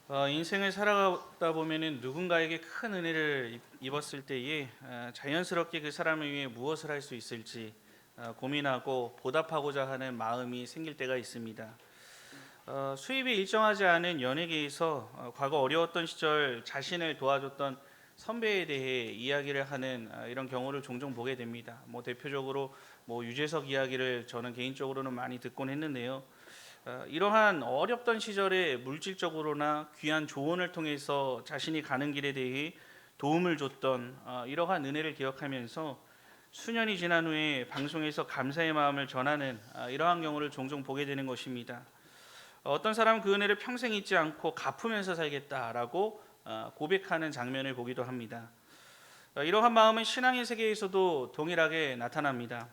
인생을 살아가다 보면은 누군가에게 큰 은혜를 입었을 때에 자연스럽게 그 사람을 위해 무엇을 할 수 있을지 고민하고 보답하고자 하는 마음이 생길 때가 있습니다. 수입이 일정하지 않은 연예계에서 과거 어려웠던 시절 자신을 도와줬던 선배에 대해 이야기를 하는 이런 경우를 종종 보게 됩니다. 대표적으로 유재석 이야기를 저는 개인적으로는 많이 듣곤 했는데요. 이러한 어렵던 시절에 물질적으로나 귀한 조언을 통해서 자신이 가는 길에 대해 도움을 줬던 이러한 은혜를 기억하면서 수년이 지난 후에 방송에서 감사의 마음을 전하는 이러한 경우를 종종 보게 되는 것입니다. 어떤 사람은 그 은혜를 평생 잊지 않고 갚으면서 살겠다라고 고백하는 장면을 보기도 합니다. 이러한 마음은 신앙의 세계에서도 동일하게 나타납니다.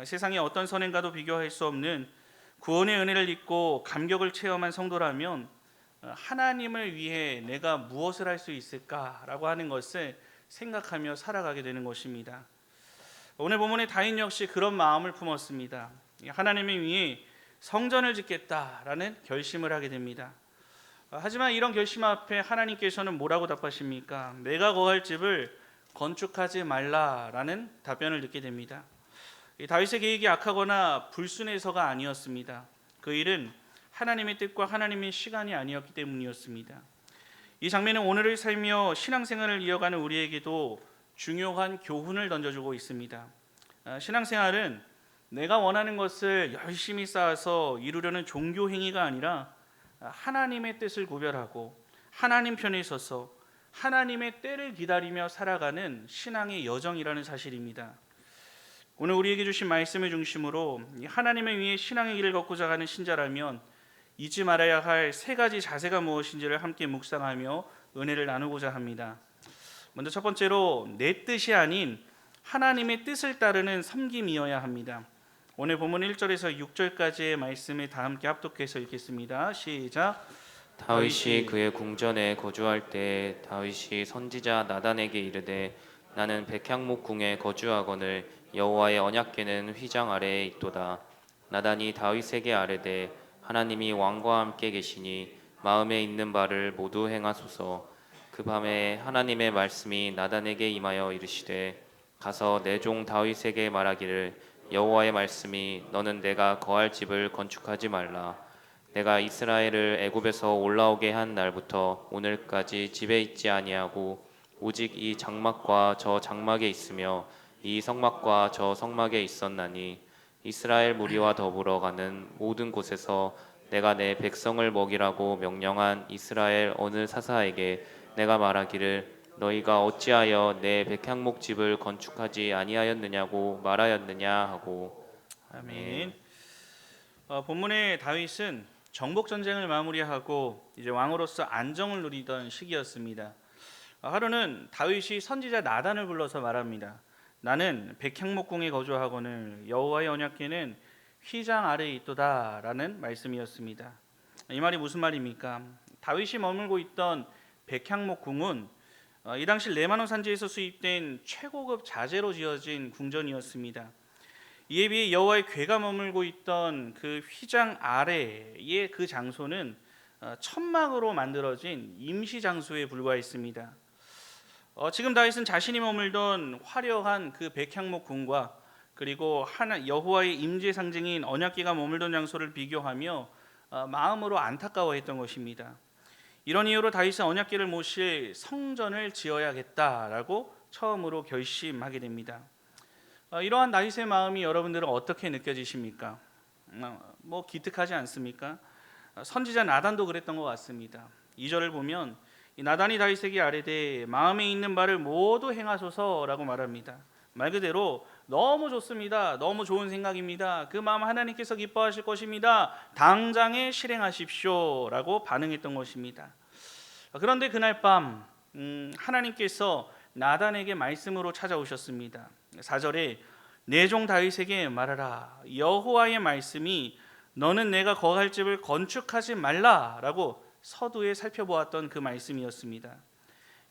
세상의 어떤 선행과도 비교할 수 없는 구원의 은혜를 입고 감격을 체험한 성도라면 하나님을 위해 내가 무엇을 할 수 있을까라고 하는 것을 생각하며 살아가게 되는 것입니다. 오늘 본문의 다윗 역시 그런 마음을 품었습니다. 하나님을 위해 성전을 짓겠다라는 결심을 하게 됩니다. 하지만 이런 결심 앞에 하나님께서는 뭐라고 답하십니까? 내가 거할 집을 건축하지 말라라는 답변을 듣게 됩니다. 다윗의 계획이 악하거나 불순해서가 아니었습니다. 그 일은 하나님의 뜻과 하나님의 시간이 아니었기 때문이었습니다. 이 장면은 오늘을 살며 신앙생활을 이어가는 우리에게도 중요한 교훈을 던져주고 있습니다. 신앙생활은 내가 원하는 것을 열심히 쌓아서 이루려는 종교 행위가 아니라 하나님의 뜻을 구별하고 하나님 편에 서서 하나님의 때를 기다리며 살아가는 신앙의 여정이라는 사실입니다. 오늘 우리에게 주신 말씀을 중심으로 하나님을 위해 신앙의 길을 걷고자 하는 신자라면 잊지 말아야 할 세 가지 자세가 무엇인지를 함께 묵상하며 은혜를 나누고자 합니다. 먼저 첫 번째로 내 뜻이 아닌 하나님의 뜻을 따르는 섬김이어야 합니다. 오늘 본문 1절에서 6절까지의 말씀을 다 함께 합독해서 읽겠습니다. 시작. 다윗이 그의 궁전에 거주할 때 다윗이 선지자 나단에게 이르되 나는 백향목 궁에 거주하거늘 여호와의 언약궤는 휘장 아래에 있도다. 나단이 다윗에게 아뢰되 하나님이 왕과 함께 계시니 마음에 있는 바를 모두 행하소서. 그 밤에 하나님의 말씀이 나단에게 임하여 이르시되 가서 내 종 다윗에게 말하기를 여호와의 말씀이 너는 내가 거할 집을 건축하지 말라. 내가 이스라엘을 애굽에서 올라오게 한 날부터 오늘까지 집에 있지 아니하고 오직 이 장막과 저 장막에 있으며 이 성막과 저 성막에 있었나니 이스라엘 무리와 더불어 가는 모든 곳에서 내가 내 백성을 먹이라고 명령한 이스라엘 어느 사사에게 내가 말하기를 너희가 어찌하여 내 백향목 집을 건축하지 아니하였느냐고 말하였느냐 하고. 아멘. 본문의 다윗은 정복 전쟁을 마무리하고 이제 왕으로서 안정을 누리던 시기였습니다. 하루는 다윗이 선지자 나단을 불러서 말합니다. 나는 백향목궁에 거주하거늘 여호와의 언약궤는 휘장 아래에 있도다라는 말씀이었습니다. 이 말이 무슨 말입니까? 다윗이 머물고 있던 백향목궁은 이 당시 레바논 산지에서 수입된 최고급 자재로 지어진 궁전이었습니다. 이에 비해 여호와의 궤가 머물고 있던 그 휘장 아래의 그 장소는 천막으로 만들어진 임시 장소에 불과했습니다. 지금 다윗은 자신이 머물던 화려한 그 백향목 궁과 그리고 여호와의 임재 상징인 언약궤가 머물던 장소를 비교하며 마음으로 안타까워했던 것입니다. 이런 이유로 다윗은 언약궤를 모실 성전을 지어야겠다라고 처음으로 결심하게 됩니다. 이러한 다윗의 마음이 여러분들은 어떻게 느껴지십니까? 기특하지 않습니까? 선지자 나단도 그랬던 것 같습니다. 2절을 보면 이 나단이 다윗에게 아뢰되 마음에 있는 바를 모두 행하소서라고 말합니다. 말 그대로 너무 좋습니다. 너무 좋은 생각입니다. 그 마음 하나님께서 기뻐하실 것입니다. 당장에 실행하십시오라고 반응했던 것입니다. 그런데 그날 밤 하나님께서 나단에게 말씀으로 찾아오셨습니다. 4절에 내 종 다윗에게 말하라 여호와의 말씀이 너는 내가 거할 집을 건축하지 말라라고 서두에 살펴보았던 그 말씀이었습니다.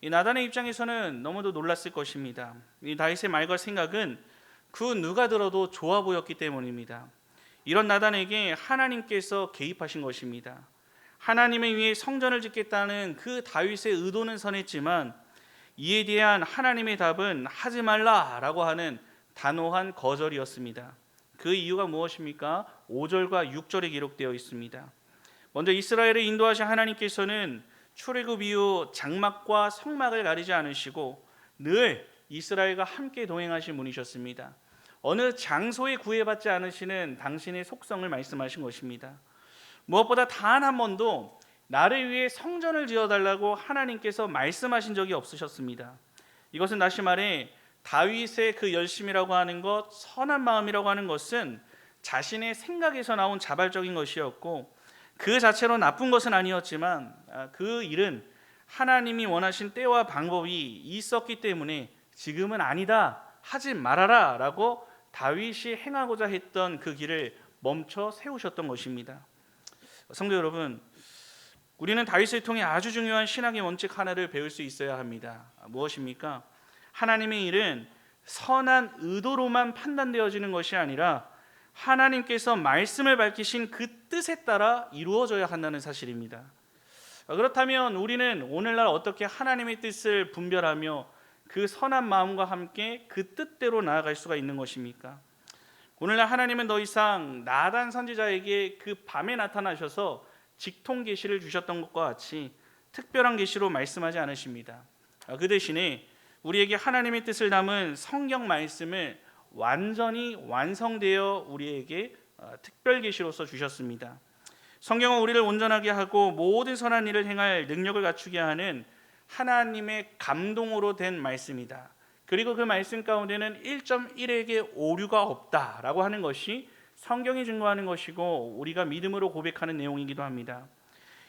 이 나단의 입장에서는 너무도 놀랐을 것입니다. 이 다윗의 말과 생각은 그 누가 들어도 좋아 보였기 때문입니다. 이런 나단에게 하나님께서 개입하신 것입니다. 하나님을 위해 성전을 짓겠다는 그 다윗의 의도는 선했지만 이에 대한 하나님의 답은 하지 말라라고 하는 단호한 거절이었습니다. 그 이유가 무엇입니까? 5절과 6절에 기록되어 있습니다. 먼저 이스라엘을 인도하신 하나님께서는 출애굽 이후 장막과 성막을 가리지 않으시고 늘 이스라엘과 함께 동행하신 분이셨습니다. 어느 장소에 구애받지 않으시는 당신의 속성을 말씀하신 것입니다. 무엇보다 단 한 번도 나를 위해 성전을 지어달라고 하나님께서 말씀하신 적이 없으셨습니다. 이것은 다시 말해 다윗의 그 열심이라고 하는 것, 선한 마음이라고 하는 것은 자신의 생각에서 나온 자발적인 것이었고 그 자체로 나쁜 것은 아니었지만 그 일은 하나님이 원하신 때와 방법이 있었기 때문에 지금은 아니다, 하지 말아라 라고 다윗이 행하고자 했던 그 길을 멈춰 세우셨던 것입니다. 성도 여러분, 우리는 다윗을 통해 아주 중요한 신앙의 원칙 하나를 배울 수 있어야 합니다. 무엇입니까? 하나님의 일은 선한 의도로만 판단되어지는 것이 아니라 하나님께서 말씀을 밝히신 그 뜻에 따라 이루어져야 한다는 사실입니다. 그렇다면 우리는 오늘날 어떻게 하나님의 뜻을 분별하며 그 선한 마음과 함께 그 뜻대로 나아갈 수가 있는 것입니까? 오늘날 하나님은 더 이상 나단 선지자에게 그 밤에 나타나셔서 직통 계시를 주셨던 것과 같이 특별한 계시로 말씀하지 않으십니다. 그 대신에 우리에게 하나님의 뜻을 담은 성경 말씀을 완전히 완성되어 우리에게 특별 계시로서 주셨습니다. 성경은 우리를 온전하게 하고 모든 선한 일을 행할 능력을 갖추게 하는 하나님의 감동으로 된 말씀이다. 그리고 그 말씀 가운데는 1.1에게 오류가 없다라고 하는 것이 성경이 증거하는 것이고 우리가 믿음으로 고백하는 내용이기도 합니다.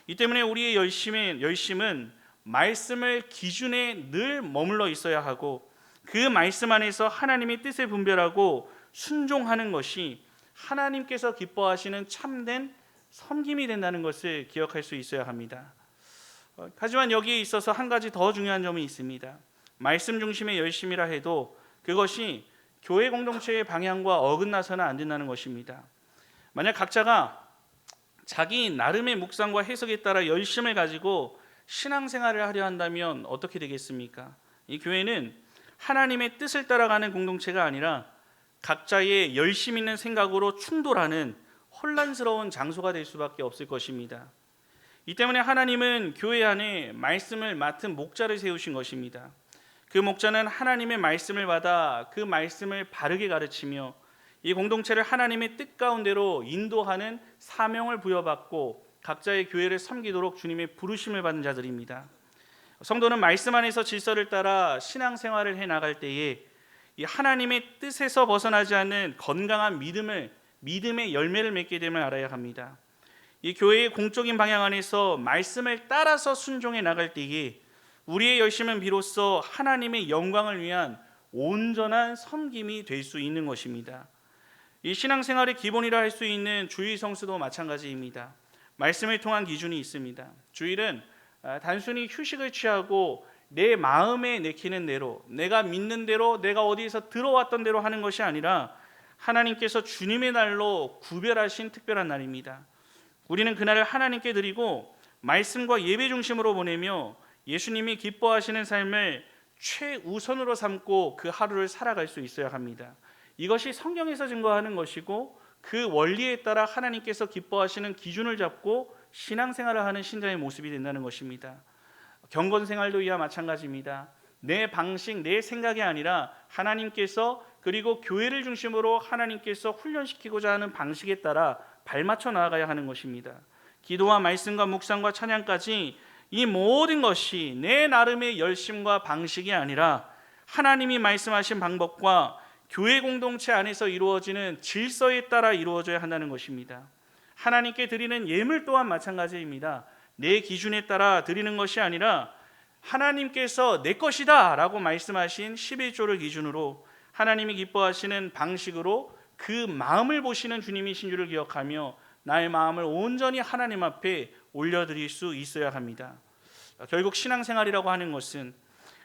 이 때문에 우리의 열심은 말씀을 기준에 늘 머물러 있어야 하고 그 말씀 안에서 하나님의 뜻을 분별하고 순종하는 것이 하나님께서 기뻐하시는 참된 섬김이 된다는 것을 기억할 수 있어야 합니다. 하지만 여기에 있어서 한 가지 더 중요한 점이 있습니다. 말씀 중심의 열심이라 해도 그것이 교회 공동체의 방향과 어긋나서는 안 된다는 것입니다. 만약 각자가 자기 나름의 묵상과 해석에 따라 열심을 가지고 신앙생활을 하려 한다면 어떻게 되겠습니까? 이 교회는 하나님의 뜻을 따라가는 공동체가 아니라 각자의 열심 있는 생각으로 충돌하는 혼란스러운 장소가 될 수밖에 없을 것입니다. 이 때문에 하나님은 교회 안에 말씀을 맡은 목자를 세우신 것입니다. 그 목자는 하나님의 말씀을 받아 그 말씀을 바르게 가르치며 이 공동체를 하나님의 뜻 가운데로 인도하는 사명을 부여받고 각자의 교회를 섬기도록 주님의 부르심을 받은 자들입니다. 성도는 말씀 안에서 질서를 따라 신앙생활을 해나갈 때에 이 하나님의 뜻에서 벗어나지 않는 건강한 믿음의 열매를 맺게 됨을 알아야 합니다. 이 교회의 공적인 방향 안에서 말씀을 따라서 순종해 나갈 때에 우리의 열심은 비로소 하나님의 영광을 위한 온전한 섬김이 될 수 있는 것입니다. 이 신앙생활의 기본이라 할 수 있는 주일 성수도 마찬가지입니다. 말씀을 통한 기준이 있습니다. 주일은 단순히 휴식을 취하고 내 마음에 내키는 대로, 내가 믿는 대로, 내가 어디에서 들어왔던 대로 하는 것이 아니라 하나님께서 주님의 날로 구별하신 특별한 날입니다. 우리는 그날을 하나님께 드리고 말씀과 예배 중심으로 보내며 예수님이 기뻐하시는 삶을 최우선으로 삼고 그 하루를 살아갈 수 있어야 합니다. 이것이 성경에서 증거하는 것이고 그 원리에 따라 하나님께서 기뻐하시는 기준을 잡고 신앙생활을 하는 신자의 모습이 된다는 것입니다. 경건생활도 이와 마찬가지입니다. 내 방식, 내 생각이 아니라 하나님께서 그리고 교회를 중심으로 하나님께서 훈련시키고자 하는 방식에 따라 발맞춰 나아가야 하는 것입니다. 기도와 말씀과 묵상과 찬양까지 이 모든 것이 내 나름의 열심과 방식이 아니라 하나님이 말씀하신 방법과 교회 공동체 안에서 이루어지는 질서에 따라 이루어져야 한다는 것입니다. 하나님께 드리는 예물 또한 마찬가지입니다. 내 기준에 따라 드리는 것이 아니라 하나님께서 내 것이다 라고 말씀하신 11조를 기준으로 하나님이 기뻐하시는 방식으로 그 마음을 보시는 주님이신 줄을 기억하며 나의 마음을 온전히 하나님 앞에 올려드릴 수 있어야 합니다. 결국 신앙생활이라고 하는 것은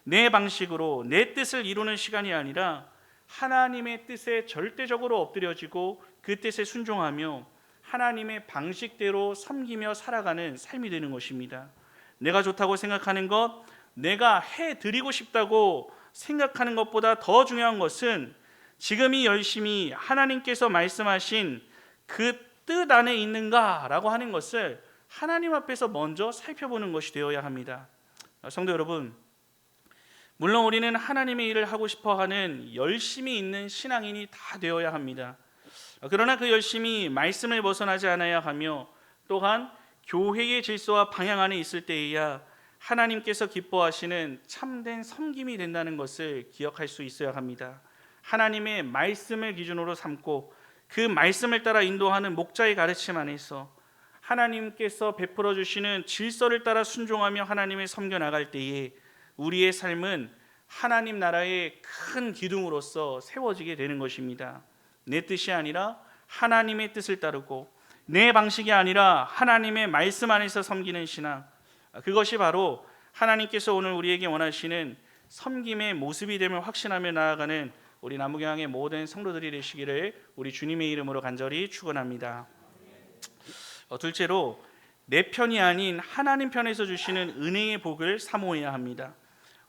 내 방식으로 내 뜻을 이루는 시간이 아니라 하나님의 뜻에 절대적으로 엎드려지고 그 뜻에 순종하며 하나님의 방식대로 섬기며 살아가는 삶이 되는 것입니다. 내가 좋다고 생각하는 것, 내가 해드리고 싶다고 생각하는 것보다 더 중요한 것은 지금 이 열심히 하나님께서 말씀하신 그 뜻 안에 있는가라고 하는 것을 하나님 앞에서 먼저 살펴보는 것이 되어야 합니다. 성도 여러분, 물론 우리는 하나님의 일을 하고 싶어하는 열심이 있는 신앙인이 다 되어야 합니다. 그러나 그 열심이 말씀을 벗어나지 않아야 하며 또한 교회의 질서와 방향 안에 있을 때에야 하나님께서 기뻐하시는 참된 섬김이 된다는 것을 기억할 수 있어야 합니다. 하나님의 말씀을 기준으로 삼고 그 말씀을 따라 인도하는 목자의 가르침 안에서 하나님께서 베풀어 주시는 질서를 따라 순종하며 하나님을 섬겨 나갈 때에 우리의 삶은 하나님 나라의 큰 기둥으로서 세워지게 되는 것입니다. 내 뜻이 아니라 하나님의 뜻을 따르고 내 방식이 아니라 하나님의 말씀 안에서 섬기는 신앙, 그것이 바로 하나님께서 오늘 우리에게 원하시는 섬김의 모습이 됨을 확신하며 나아가는 우리 남우경의 모든 성도들이 되시기를 우리 주님의 이름으로 간절히 축원합니다. 둘째로 내 편이 아닌 하나님 편에서 주시는 은혜의 복을 사모해야 합니다.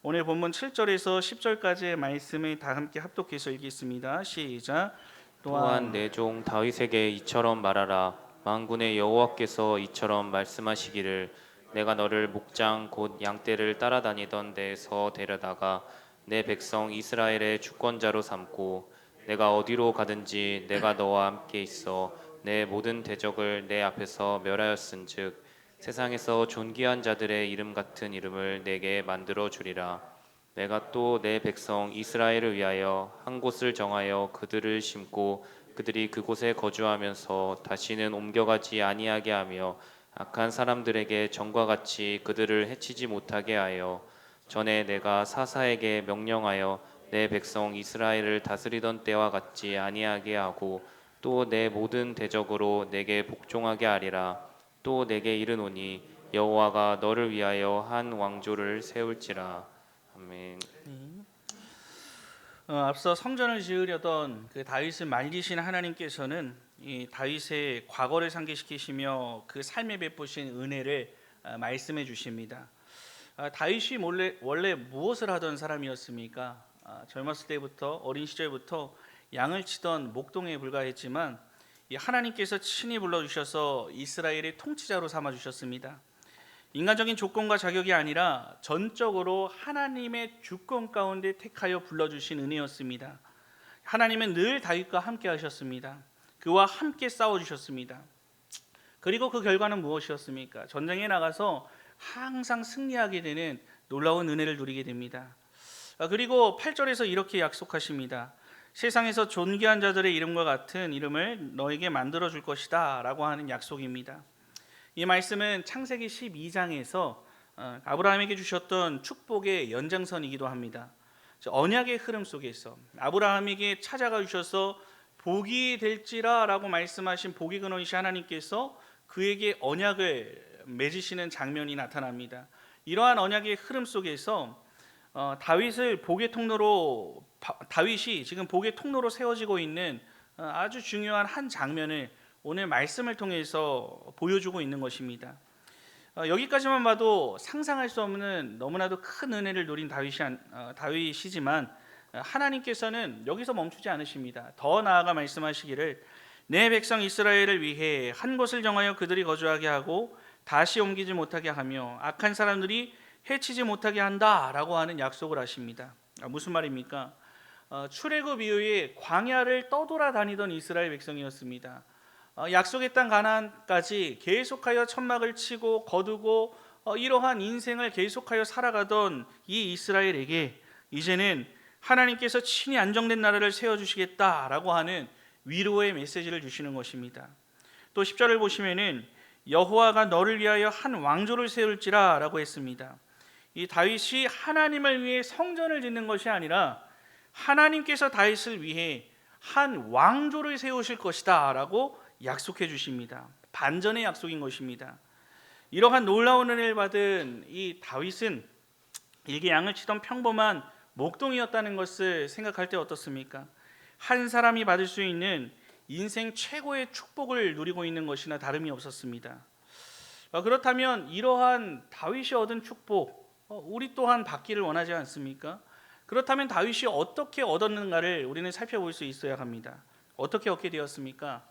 오늘 본문 7절에서 10절까지의 말씀을 다 함께 합독해서 읽겠습니다. 시작. 또한 내 종 다윗에게 이처럼 말하라. 만군의 여호와께서 이처럼 말씀하시기를 내가 너를 목장 곧 양떼를 따라다니던 데에서 데려다가 내 백성 이스라엘의 주권자로 삼고 내가 어디로 가든지 내가 너와 함께 있어 내 모든 대적을 내 앞에서 멸하였은즉 세상에서 존귀한 자들의 이름 같은 이름을 내게 만들어 주리라. 내가 또 내 백성 이스라엘을 위하여 한 곳을 정하여 그들을 심고 그들이 그곳에 거주하면서 다시는 옮겨가지 아니하게 하며 악한 사람들에게 전과 같이 그들을 해치지 못하게 하여 전에 내가 사사에게 명령하여 내 백성 이스라엘을 다스리던 때와 같지 아니하게 하고 또 내 모든 대적으로 내게 복종하게 하리라. 또 내게 이르노니 여호와가 너를 위하여 한 왕조를 세울지라. 아멘. 앞서 성전을 지으려던 그 다윗을 말리신 하나님께서는 이 다윗의 과거를 상기시키시며 그 삶에 베푸신 은혜를 말씀해 주십니다. 다윗이 원래 무엇을 하던 사람이었습니까? 젊었을 때부터 어린 시절부터 양을 치던 목동에 불과했지만 하나님께서 친히 불러주셔서 이스라엘의 통치자로 삼아주셨습니다. 인간적인 조건과 자격이 아니라 전적으로 하나님의 주권 가운데 택하여 불러주신 은혜였습니다. 하나님은 늘 다윗과 함께 하셨습니다. 그와 함께 싸워주셨습니다. 그리고 그 결과는 무엇이었습니까? 전쟁에 나가서 항상 승리하게 되는 놀라운 은혜를 누리게 됩니다. 그리고 8절에서 이렇게 약속하십니다. 세상에서 존귀한 자들의 이름과 같은 이름을 너에게 만들어 줄 것이다 라고 하는 약속입니다. 이 말씀은 창세기 12장에서 아브라함에게 주셨던 축복의 연장선이기도 합니다. 언약의 흐름 속에서 아브라함에게 찾아가 주셔서 복이 될지라 라고 말씀하신 복의 근원이신 하나님께서 그에게 언약을 맺으시는 장면이 나타납니다. 이러한 언약의 흐름 속에서 다윗이 지금 복의 통로로 세워지고 있는 아주 중요한 한 장면을 오늘 말씀을 통해서 보여주고 있는 것입니다. 여기까지만 봐도 상상할 수 없는 너무나도 큰 은혜를 누린 다윗이지만 하나님께서는 여기서 멈추지 않으십니다. 더 나아가 말씀하시기를 내 백성 이스라엘을 위해 한 곳을 정하여 그들이 거주하게 하고 다시 옮기지 못하게 하며 악한 사람들이 해치지 못하게 한다라고 하는 약속을 하십니다. 무슨 말입니까? 출애굽 이후에 광야를 떠돌아다니던 이스라엘 백성이었습니다. 약속의 땅 가나안까지 계속하여 천막을 치고 거두고 이러한 인생을 계속하여 살아가던 이 이스라엘에게 이제는 하나님께서 친히 안정된 나라를 세워주시겠다라고 하는 위로의 메시지를 주시는 것입니다. 또 10절을 보시면은 여호와가 너를 위하여 한 왕조를 세울지라 라고 했습니다. 이 다윗이 하나님을 위해 성전을 짓는 것이 아니라 하나님께서 다윗을 위해 한 왕조를 세우실 것이다 라고 약속해 주십니다. 반전의 약속인 것입니다. 이러한 놀라운 은혜를 받은 이 다윗은 일개 양을 치던 평범한 목동이었다는 것을 생각할 때 어떻습니까? 한 사람이 받을 수 있는 인생 최고의 축복을 누리고 있는 것이나 다름이 없었습니다. 그렇다면 이러한 다윗이 얻은 축복, 우리 또한 받기를 원하지 않습니까? 그렇다면 다윗이 어떻게 얻었는가를 우리는 살펴볼 수 있어야 합니다. 어떻게 얻게 되었습니까?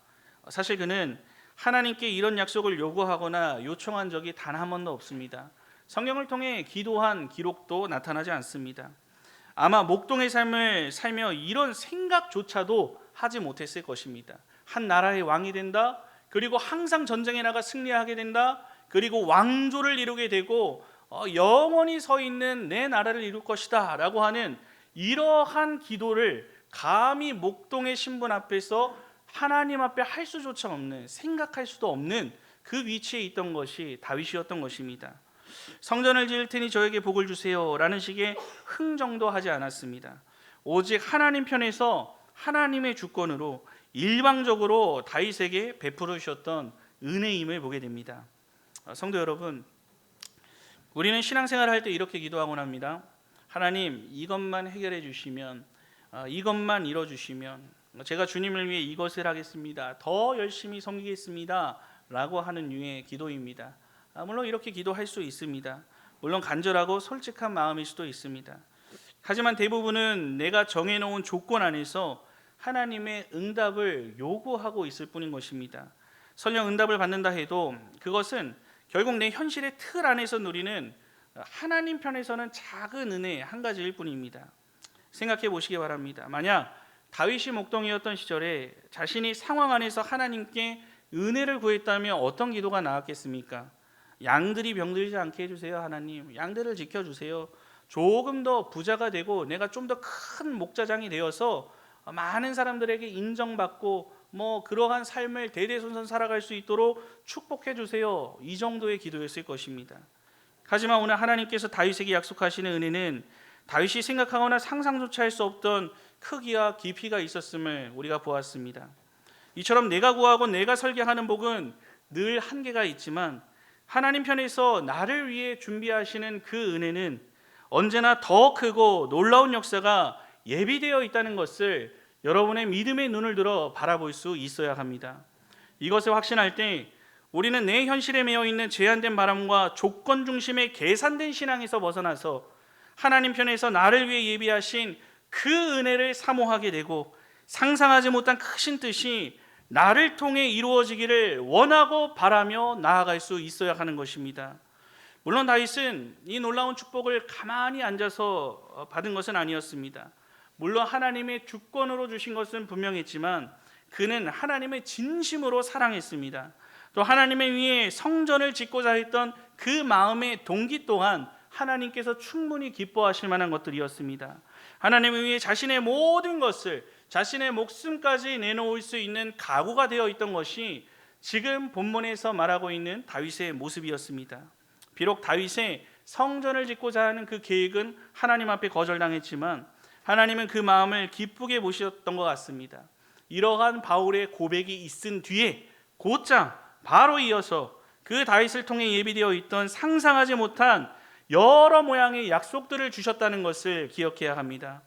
사실 그는 하나님께 이런 약속을 요구하거나 요청한 적이 단 한 번도 없습니다. 성경을 통해 기도한 기록도 나타나지 않습니다. 아마 목동의 삶을 살며 이런 생각조차도 하지 못했을 것입니다. 한 나라의 왕이 된다, 그리고 항상 전쟁에 나가 승리하게 된다, 그리고 왕조를 이루게 되고 영원히 서 있는 내 나라를 이룰 것이다 라고 하는 이러한 기도를 감히 목동의 신분 앞에서 하나님 앞에 할 수조차 없는, 생각할 수도 없는 그 위치에 있던 것이 다윗이었던 것입니다. 성전을 지을 테니 저에게 복을 주세요 라는 식의 흥정도 하지 않았습니다. 오직 하나님 편에서 하나님의 주권으로 일방적으로 다윗에게 베풀어 주셨던 은혜임을 보게 됩니다. 성도 여러분, 우리는 신앙생활을 할 때 이렇게 기도하곤 합니다. 하나님, 이것만 해결해 주시면, 이것만 이뤄 주시면 제가 주님을 위해 이것을 하겠습니다, 더 열심히 섬기겠습니다 라고 하는 류의 기도입니다. 물론 이렇게 기도할 수 있습니다. 물론 간절하고 솔직한 마음일 수도 있습니다. 하지만 대부분은 내가 정해놓은 조건 안에서 하나님의 응답을 요구하고 있을 뿐인 것입니다. 설령 응답을 받는다 해도 그것은 결국 내 현실의 틀 안에서 누리는 하나님 편에서는 작은 은혜 한 가지일 뿐입니다. 생각해 보시기 바랍니다. 만약 다윗이 목동이었던 시절에 자신이 상황 안에서 하나님께 은혜를 구했다면 어떤 기도가 나왔겠습니까? 양들이 병들지 않게 해주세요 하나님, 양들을 지켜주세요, 조금 더 부자가 되고 내가 좀 더 큰 목자장이 되어서 많은 사람들에게 인정받고 그러한 삶을 대대손손 살아갈 수 있도록 축복해 주세요, 이 정도의 기도였을 것입니다. 하지만 오늘 하나님께서 다윗에게 약속하시는 은혜는 다윗이 생각하거나 상상조차 할 수 없던 크기와 깊이가 있었음을 우리가 보았습니다. 이처럼 내가 구하고 내가 설계하는 복은 늘 한계가 있지만 하나님 편에서 나를 위해 준비하시는 그 은혜는 언제나 더 크고 놀라운 역사가 예비되어 있다는 것을 여러분의 믿음의 눈을 들어 바라볼 수 있어야 합니다. 이것을 확신할 때 우리는 내 현실에 매여 있는 제한된 바람과 조건 중심의 계산된 신앙에서 벗어나서 하나님 편에서 나를 위해 예비하신 그 은혜를 사모하게 되고 상상하지 못한 크신 뜻이 나를 통해 이루어지기를 원하고 바라며 나아갈 수 있어야 하는 것입니다. 물론 다윗은 이 놀라운 축복을 가만히 앉아서 받은 것은 아니었습니다. 물론 하나님의 주권으로 주신 것은 분명했지만 그는 하나님을 진심으로 사랑했습니다. 또 하나님을 위해 성전을 짓고자 했던 그 마음의 동기 또한 하나님께서 충분히 기뻐하실 만한 것들이었습니다. 하나님을 위해 자신의 모든 것을, 자신의 목숨까지 내놓을 수 있는 각오가 되어 있던 것이 지금 본문에서 말하고 있는 다윗의 모습이었습니다. 비록 다윗의 성전을 짓고자 하는 그 계획은 하나님 앞에 거절당했지만 하나님은 그 마음을 기쁘게 보셨던 것 같습니다. 이러한 바울의 고백이 있은 뒤에 곧장 바로 이어서 그 다윗을 통해 예비되어 있던 상상하지 못한 여러 모양의 약속들을 주셨다는 것을 기억해야 합니다.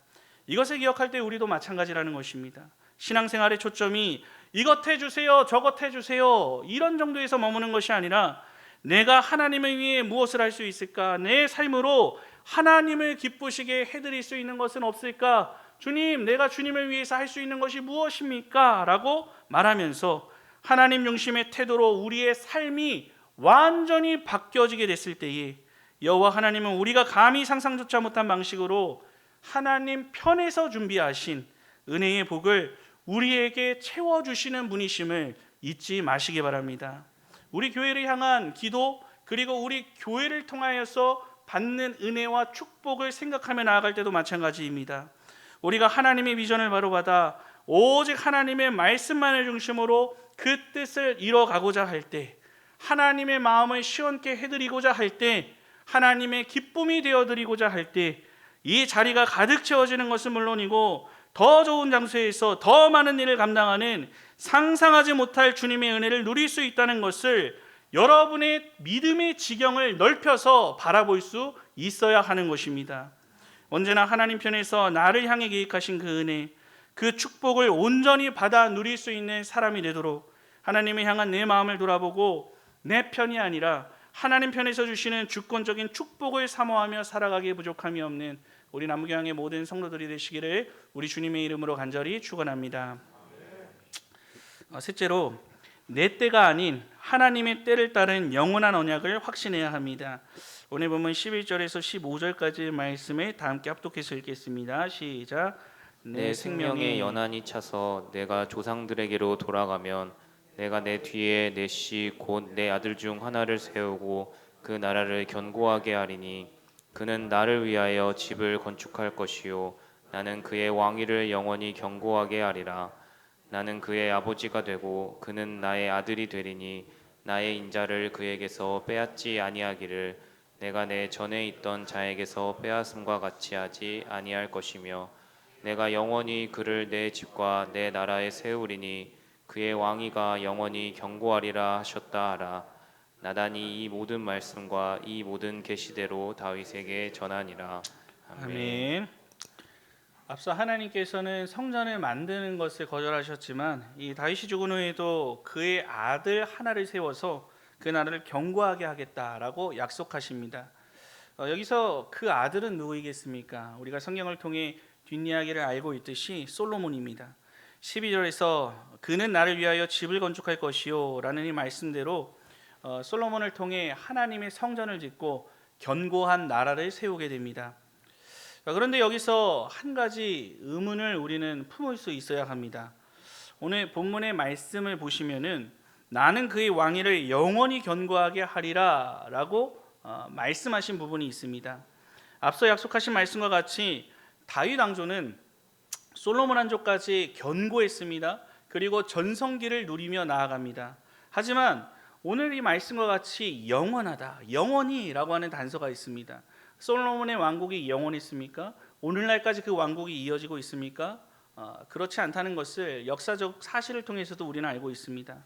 이것을 기억할 때 우리도 마찬가지라는 것입니다. 신앙생활의 초점이 이것 해주세요, 저것 해주세요 이런 정도에서 머무는 것이 아니라 내가 하나님을 위해 무엇을 할 수 있을까? 내 삶으로 하나님을 기쁘시게 해드릴 수 있는 것은 없을까? 주님, 내가 주님을 위해서 할 수 있는 것이 무엇입니까? 라고 말하면서 하나님 중심의 태도로 우리의 삶이 완전히 바뀌어지게 됐을 때에 여호와 하나님은 우리가 감히 상상조차 못한 방식으로 하나님 편에서 준비하신 은혜의 복을 우리에게 채워주시는 분이심을 잊지 마시기 바랍니다. 우리 교회를 향한 기도, 그리고 우리 교회를 통하여서 받는 은혜와 축복을 생각하며 나아갈 때도 마찬가지입니다. 우리가 하나님의 비전을 바로 받아 오직 하나님의 말씀만을 중심으로 그 뜻을 이뤄가고자 할 때, 하나님의 마음을 시원케 해드리고자 할 때, 하나님의 기쁨이 되어드리고자 할 때 이 자리가 가득 채워지는 것은 물론이고 더 좋은 장소에서 더 많은 일을 감당하는 상상하지 못할 주님의 은혜를 누릴 수 있다는 것을 여러분의 믿음의 지경을 넓혀서 바라볼 수 있어야 하는 것입니다. 언제나 하나님 편에서 나를 향해 계획하신 그 은혜, 그 축복을 온전히 받아 누릴 수 있는 사람이 되도록 하나님을 향한 내 마음을 돌아보고 내 편이 아니라 하나님 편에서 주시는 주권적인 축복을 사모하며 살아가기에 부족함이 없는 우리 남구교회의 모든 성도들이 되시기를 우리 주님의 이름으로 간절히 축원합니다. 셋째로 내 때가 아닌 하나님의 때를 따른 영원한 언약을 확신해야 합니다. 오늘 본문 11절에서 15절까지 말씀을 다 함께 합독해서 읽겠습니다. 시작. 내 생명에 연한이 차서 내가 조상들에게로 돌아가면 내가 내 뒤에 내 씨 곧 내 아들 중 하나를 세우고 그 나라를 견고하게 하리니 그는 나를 위하여 집을 건축할 것이요 나는 그의 왕위를 영원히 견고하게 하리라. 나는 그의 아버지가 되고 그는 나의 아들이 되리니 나의 인자를 그에게서 빼앗지 아니하기를 내가 내 전에 있던 자에게서 빼앗음과 같이 하지 아니할 것이며 내가 영원히 그를 내 집과 내 나라에 세우리니 그의 왕위가 영원히 견고하리라 하셨다 하라. 나단이 이 모든 말씀과 이 모든 계시대로 다윗에게 전하니라. 아멘. 앞서 하나님께서는 성전을 만드는 것을 거절하셨지만 이 다윗이 죽은 후에도 그의 아들 하나를 세워서 그 나라를 견고하게 하겠다라고 약속하십니다. 여기서 그 아들은 누구이겠습니까? 우리가 성경을 통해 뒷이야기를 알고 있듯이 솔로몬입니다. 12절에서 그는 나를 위하여 집을 건축할 것이요 라는 이 말씀대로 솔로몬을 통해 하나님의 성전을 짓고 견고한 나라를 세우게 됩니다. 그런데 여기서 한 가지 의문을 우리는 품을 수 있어야 합니다. 오늘 본문의 말씀을 보시면은 나는 그의 왕위를 영원히 견고하게 하리라 라고 말씀하신 부분이 있습니다. 앞서 약속하신 말씀과 같이 다윗 왕조는 솔로몬 왕조까지 견고했습니다. 그리고 전성기를 누리며 나아갑니다. 하지만 오늘 이 말씀과 같이 영원하다, 영원히라고 하는 단서가 있습니다. 솔로몬의 왕국이 영원했습니까? 오늘날까지 그 왕국이 이어지고 있습니까? 그렇지 않다는 것을 역사적 사실을 통해서도 우리는 알고 있습니다.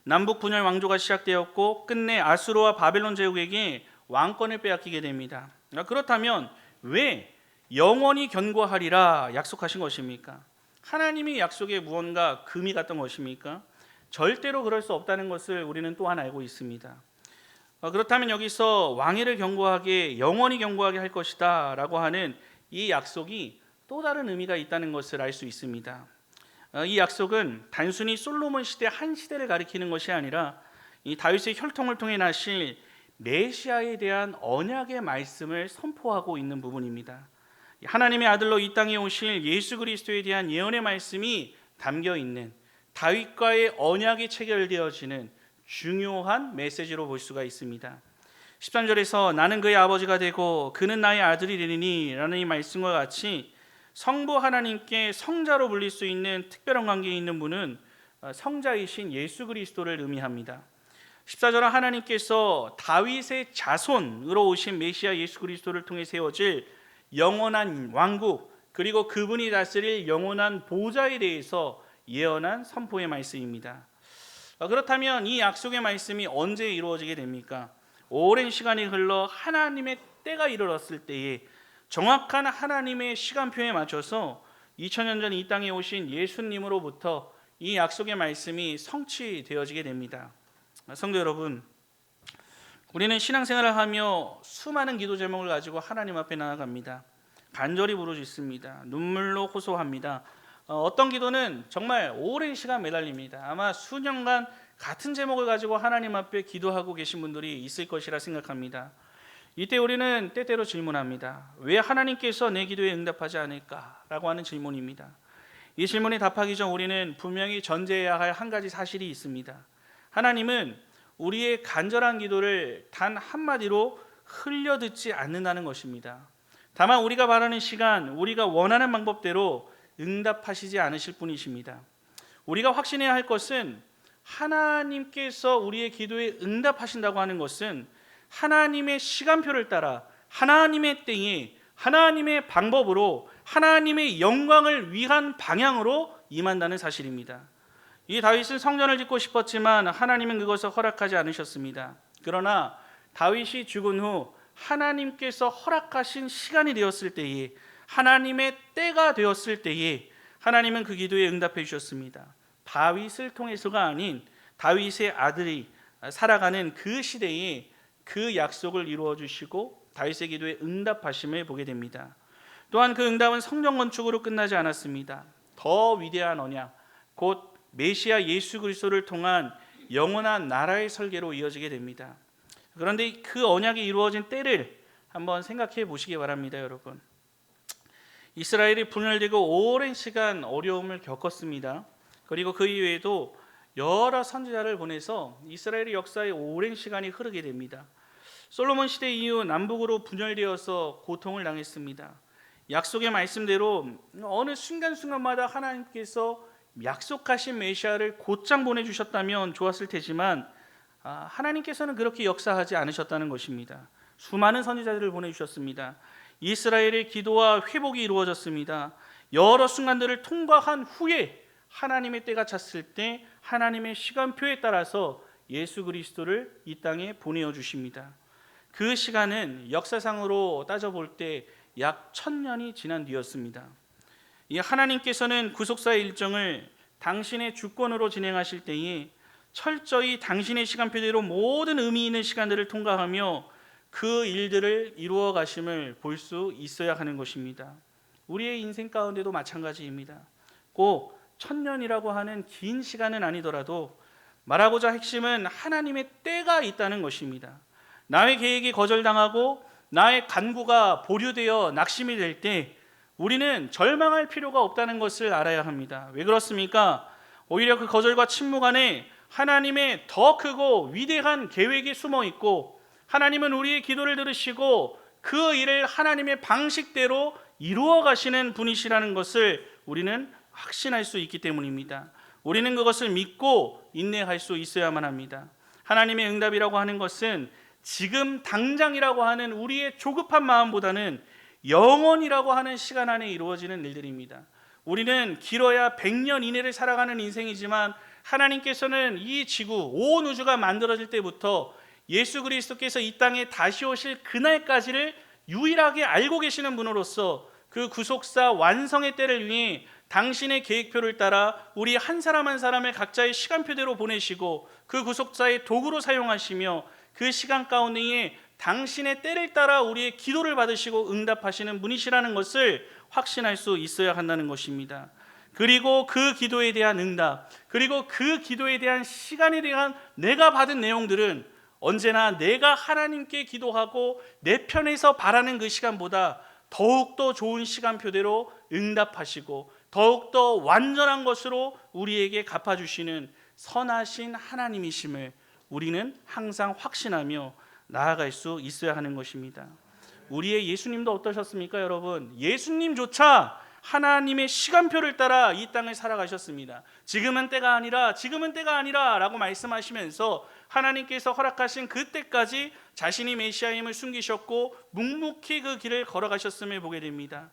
남북 분열 왕조가 시작되었고 끝내 아수르와 바벨론 제국에게 왕권을 빼앗기게 됩니다. 그렇다면 왜 영원히 견고하리라 약속하신 것입니까? 하나님의 약속에 무언가 금이 갔던 것입니까? 절대로 그럴 수 없다는 것을 우리는 또한 알고 있습니다. 그렇다면 여기서 왕위를 견고하게 영원히 견고하게 할 것이다 라고 하는 이 약속이 또 다른 의미가 있다는 것을 알 수 있습니다. 이 약속은 단순히 솔로몬 시대 한 시대를 가리키는 것이 아니라 이 다윗의 혈통을 통해 나실 메시아에 대한 언약의 말씀을 선포하고 있는 부분입니다. 하나님의 아들로 이 땅에 오실 예수 그리스도에 대한 예언의 말씀이 담겨 있는 다윗과의 언약이 체결되어지는 중요한 메시지로 볼 수가 있습니다. 13절에서 나는 그의 아버지가 되고 그는 나의 아들이 되리니 라는 이 말씀과 같이 성부 하나님께 성자로 불릴 수 있는 특별한 관계에 있는 분은 성자이신 예수 그리스도를 의미합니다. 14절은 하나님께서 다윗의 자손으로 오신 메시아 예수 그리스도를 통해 세워질 영원한 왕국 그리고 그분이 다스릴 영원한 보좌에 대해서 예언한 선포의 말씀입니다. 그렇다면 이 약속의 말씀이 언제 이루어지게 됩니까? 오랜 시간이 흘러 하나님의 때가 이르렀을 때에 정확한 하나님의 시간표에 맞춰서 2000년 전 이 땅에 오신 예수님으로부터 이 약속의 말씀이 성취되어지게 됩니다. 성도 여러분, 우리는 신앙생활을 하며 수많은 기도 제목을 가지고 하나님 앞에 나아갑니다. 간절히 부르짖습니다. 눈물로 호소합니다. 어떤 기도는 정말 오랜 시간 매달립니다. 아마 수년간 같은 제목을 가지고 하나님 앞에 기도하고 계신 분들이 있을 것이라 생각합니다. 이때 우리는 때때로 질문합니다. 왜 하나님께서 내 기도에 응답하지 않을까라고 하는 질문입니다. 이 질문에 답하기 전 우리는 분명히 전제해야 할 한 가지 사실이 있습니다. 하나님은 우리의 간절한 기도를 단 한마디로 흘려듣지 않는다는 것입니다. 다만 우리가 바라는 시간, 우리가 원하는 방법대로 응답하시지 않으실 분이십니다. 우리가 확신해야 할 것은 하나님께서 우리의 기도에 응답하신다고 하는 것은 하나님의 시간표를 따라 하나님의 때에 하나님의 방법으로 하나님의 영광을 위한 방향으로 임한다는 사실입니다. 이 다윗은 성전을 짓고 싶었지만 하나님은 그것을 허락하지 않으셨습니다. 그러나 다윗이 죽은 후 하나님께서 허락하신 시간이 되었을 때에 하나님의 때가 되었을 때에 하나님은 그 기도에 응답해 주셨습니다. 다윗을 통해서가 아닌 다윗의 아들이 살아가는 그 시대에 그 약속을 이루어 주시고 다윗의 기도에 응답하심을 보게 됩니다. 또한 그 응답은 성전 건축으로 끝나지 않았습니다. 더 위대한 언약, 곧 메시아 예수 그리스도를 통한 영원한 나라의 설계로 이어지게 됩니다. 그런데 그 언약이 이루어진 때를 한번 생각해 보시기 바랍니다, 여러분. 이스라엘이 분열되고 오랜 시간 어려움을 겪었습니다. 그리고 그 이후에도 여러 선지자를 보내서 이스라엘의 역사에 오랜 시간이 흐르게 됩니다. 솔로몬 시대 이후 남북으로 분열되어서 고통을 당했습니다. 약속의 말씀대로 어느 순간순간마다 하나님께서 약속하신 메시아를 곧장 보내주셨다면 좋았을 테지만 하나님께서는 그렇게 역사하지 않으셨다는 것입니다. 수많은 선지자들을 보내주셨습니다. 이스라엘의 기도와 회복이 이루어졌습니다. 여러 순간들을 통과한 후에 하나님의 때가 찼을 때 하나님의 시간표에 따라서 예수 그리스도를 이 땅에 보내어 주십니다. 그 시간은 역사상으로 따져볼 때 약 1000년이 지난 뒤였습니다. 이 하나님께서는 구속사의 일정을 당신의 주권으로 진행하실 때에 철저히 당신의 시간표대로 모든 의미 있는 시간들을 통과하며 그 일들을 이루어 가심을 볼 수 있어야 하는 것입니다. 우리의 인생 가운데도 마찬가지입니다. 꼭 1000년이라고 하는 긴 시간은 아니더라도 말하고자 핵심은 하나님의 때가 있다는 것입니다. 나의 계획이 거절당하고 나의 간구가 보류되어 낙심이 될 때 우리는 절망할 필요가 없다는 것을 알아야 합니다. 왜 그렇습니까? 오히려 그 거절과 침묵 안에 하나님의 더 크고 위대한 계획이 숨어 있고 하나님은 우리의 기도를 들으시고 그 일을 하나님의 방식대로 이루어 가시는 분이시라는 것을 우리는 확신할 수 있기 때문입니다. 우리는 그것을 믿고 인내할 수 있어야만 합니다. 하나님의 응답이라고 하는 것은 지금 당장이라고 하는 우리의 조급한 마음보다는 영원이라고 하는 시간 안에 이루어지는 일들입니다. 우리는 길어야 100년 이내를 살아가는 인생이지만 하나님께서는 이 지구, 온 우주가 만들어질 때부터 예수 그리스도께서 이 땅에 다시 오실 그날까지를 유일하게 알고 계시는 분으로서 그 구속사 완성의 때를 위해 당신의 계획표를 따라 우리 한 사람 한 사람을 각자의 시간표대로 보내시고 그 구속사의 도구로 사용하시며 그 시간 가운데에 당신의 때를 따라 우리의 기도를 받으시고 응답하시는 분이시라는 것을 확신할 수 있어야 한다는 것입니다. 그리고 그 기도에 대한 응답, 그리고 그 기도에 대한 시간에 대한 내가 받은 내용들은 언제나 내가 하나님께 기도하고 내 편에서 바라는 그 시간보다 더욱더 좋은 시간표대로 응답하시고 더욱더 완전한 것으로 우리에게 갚아주시는 선하신 하나님이심을 우리는 항상 확신하며 나아갈 수 있어야 하는 것입니다. 우리의 예수님도 어떠셨습니까, 여러분? 예수님조차 하나님의 시간표를 따라 이 땅을 살아가셨습니다. 지금은 때가 아니라 라고 말씀하시면서 하나님께서 허락하신 그때까지 자신이 메시아임을 숨기셨고 묵묵히 그 길을 걸어가셨음을 보게 됩니다.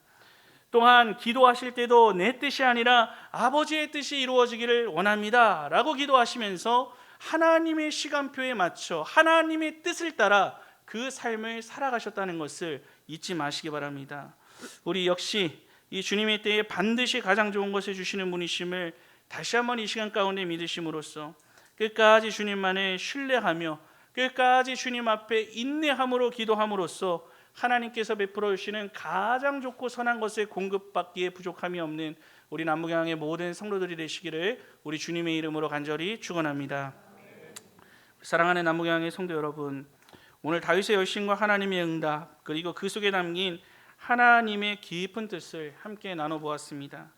또한 기도하실 때도 내 뜻이 아니라 아버지의 뜻이 이루어지기를 원합니다 라고 기도하시면서 하나님의 시간표에 맞춰 하나님의 뜻을 따라 그 삶을 살아가셨다는 것을 잊지 마시기 바랍니다. 우리 역시 이 주님의 때에 반드시 가장 좋은 것을 주시는 분이심을 다시 한번 이 시간 가운데 믿으심으로써 끝까지 주님만을 신뢰하며 끝까지 주님 앞에 인내함으로 기도함으로써 하나님께서 베풀어 주시는 가장 좋고 선한 것을 공급받기에 부족함이 없는 우리 남북양의 모든 성도들이 되시기를 우리 주님의 이름으로 간절히 축원합니다. 사랑하는 남북양의 성도 여러분, 오늘 다윗의 열심과 하나님의 응답 그리고 그 속에 담긴 하나님의 깊은 뜻을 함께 나눠보았습니다.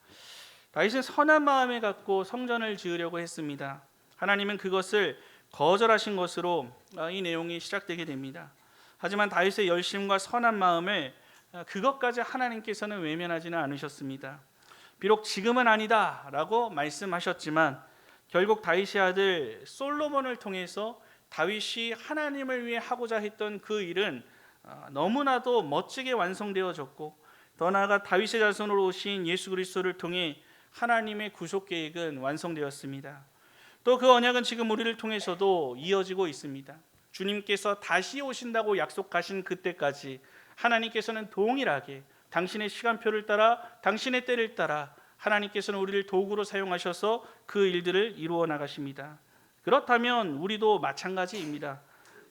다윗은 선한 마음을 갖고 성전을 지으려고 했습니다. 하나님은 그것을 거절하신 것으로 이 내용이 시작되게 됩니다. 하지만 다윗의 열심과 선한 마음을 그것까지 하나님께서는 외면하지는 않으셨습니다. 비록 지금은 아니다 라고 말씀하셨지만 결국 다윗의 아들 솔로몬을 통해서 다윗이 하나님을 위해 하고자 했던 그 일은 너무나도 멋지게 완성되어졌고 더 나아가 다윗의 자손으로 오신 예수 그리스도를 통해 하나님의 구속 계획은 완성되었습니다. 또 그 언약은 지금 우리를 통해서도 이어지고 있습니다. 주님께서 다시 오신다고 약속하신 그때까지 하나님께서는 동일하게 당신의 시간표를 따라 당신의 때를 따라 하나님께서는 우리를 도구로 사용하셔서 그 일들을 이루어 나가십니다. 그렇다면 우리도 마찬가지입니다.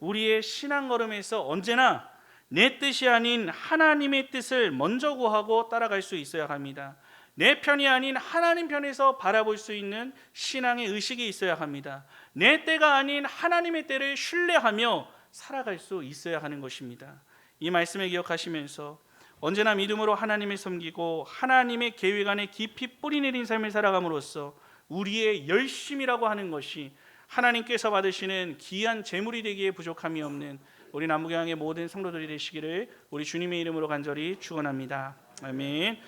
우리의 신앙 걸음에서 언제나 내 뜻이 아닌 하나님의 뜻을 먼저 구하고 따라갈 수 있어야 합니다. 내 편이 아닌 하나님 편에서 바라볼 수 있는 신앙의 의식이 있어야 합니다. 내 때가 아닌 하나님의 때를 신뢰하며 살아갈 수 있어야 하는 것입니다. 이 말씀을 기억하시면서 언제나 믿음으로 하나님을 섬기고 하나님의 계획 안에 깊이 뿌리 내린 삶을 살아감으로써 우리의 열심이라고 하는 것이 하나님께서 받으시는 귀한 재물이 되기에 부족함이 없는 우리 남부교향의 모든 성도들이 되시기를 우리 주님의 이름으로 간절히 축원합니다. 아멘.